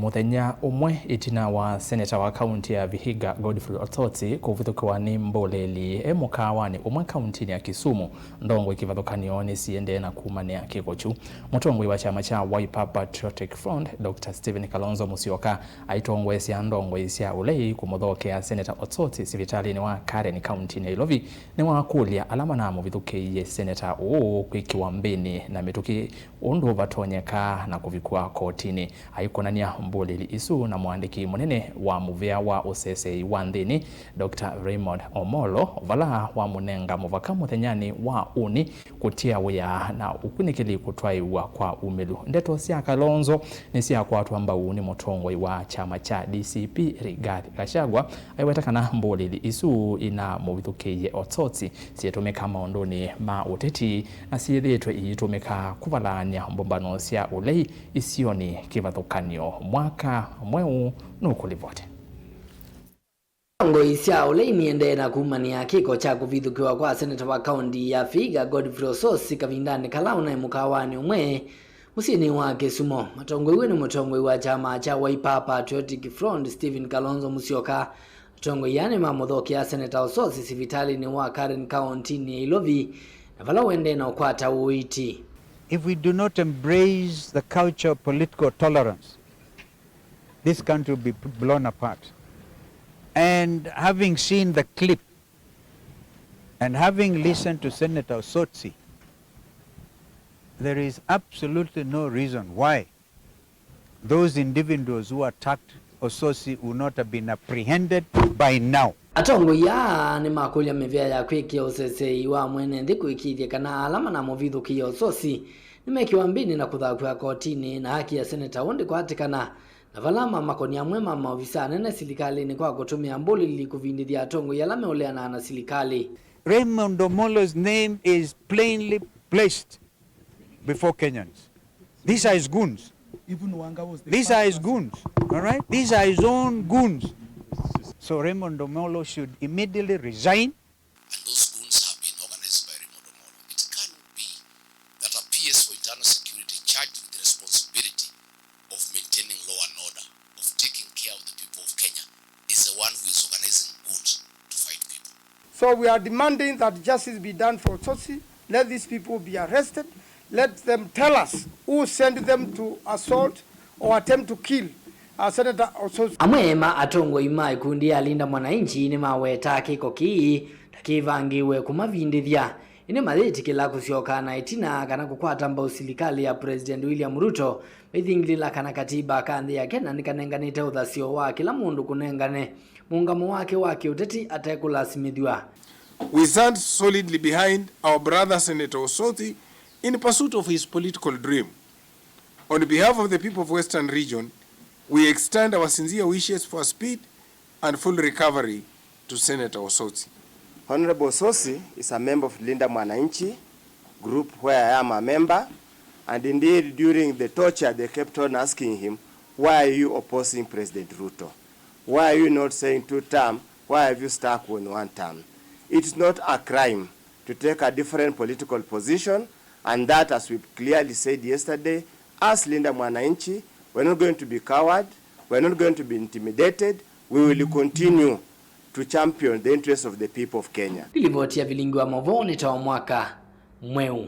Muthenya Umwe Itina wa Seneta wa Kaunti ya Vihiga Godfrey Osotsi Kuvithukiwa ni Mbulili Mukaawani Umwe Kaundini ya Kisumu Ndongoi Kivathukanio Niendee na Kumania Kiko Mutongoi wa chama cha Patriotic Front Dr. Kalonzo Musyoka Aitongoesya Ndongoesya Ulei Kumuthokea Seneta Osotsi Sivitalini wa Kaundini ya Ilovi Niwakulya Manamuvithukiie Seneta Kwikiwa na mituki undu vatonyeka na kuvikwa kotini Aikonan'ya Mbulili isu na mwandiki munene wa muvea wa usesei wa nthini Dr. Omolo vala wa munenga muvaka Muthenyani wa uni kutia wia na ukunikili Uitwaiiw'a kwa umelu. Ndeto cia Kalonzo ni cia kwatwa mbau ni Mutongoi wa chama cha DCP Rigathi Gachagua aiwetakana Mbulili isu ina Muvithukiie Osotsi cietumika maunduni ma uteti na ciithitwe itumika kuvalania mbumbano cia Ulei isioni Kivathukanio mwaka mweu nukulivote. Aitongoesya Ulei Niendee na Kumania Kiko cha Kuvithukiwa kwa Seneta wa Kaundi ya Vihiga Godfrey Osotsi kavindani Kalonzo Mukaawani Umwe musini wa Kisumu. Mutongoi ni Mutongoi wa chama cha Patriotic Front Kalonzo Musyoka Mutongoi yani Muthenya Seneta Osotsi Sivitalini wa Kaundini ya Ilovi na vala wende na ukwata uiti. If we do not embrace the culture of political tolerance, this country will be blown apart. And having seen the clip and having listened to Senator Osotsi, there is absolutely no reason why those individuals who attacked Osotsi would not have been apprehended by now. Aitongoesya ni makulya mivea ya Kwikiwa usesei wa mwene ndi kuikiithia kana Manamuvithukiie Osotsi nimekiwa mbini na kuthakwa kotini na haki ya seneta undi kwatikana na valama makoni amwe maofisa nene silikalini kwa kutumia Mbulili kuvindithia Aitongoesya alame uleana na silikali. Raymond Omolo's name is plainly placed before Kenyans. These are his goons. These are his goons. All right? These are his own goons. So Raymond Omolo should immediately resign. And those goons have been organized by Raymond Omolo. It cannot be that a PS for internal security charged with the responsibility of maintaining law and order, of taking care of the people of Kenya, is the one who is organizing goons to fight people. So we are demanding that justice be done for Osotsi. Let these people be arrested. Let them tell us who sent them to assault or attempt to kill Senator Osotsi. Amwema Aitongoesya ikundi alinda mwananchi ni maweta Kiko kii takivangiwe kumavindithia ine mathitikila Musyoka na Itina kana kukwata mbau silikali ya President William Ruto mithingilila kana katiba kanthi yake na nikanenganite uthasio wa kila mundu kunengane muungamo wake wa kiuteti atekulasimithwa. We stand solidly behind our brother Senator Osotsi in pursuit of his political dream. On behalf of the people of Western Region, we extend our sincere wishes for speed and full recovery to Senator Osotsi. Honorable Osotsi is a member of Linda Mwananchi group where I am a member, and indeed during the torture they kept on asking him, why are you opposing President Ruto? Why are you not saying 2 terms? Why have you stuck on 1 term? It's not a crime to take a different political position, and that, as we clearly said yesterday, as Linda Mwananchi, we're not going to be coward, we're not going to be intimidated, we will continue to champion the interests of the people of Kenya. Ilivotia vilingi wa mavoni tawa mwaka mweu.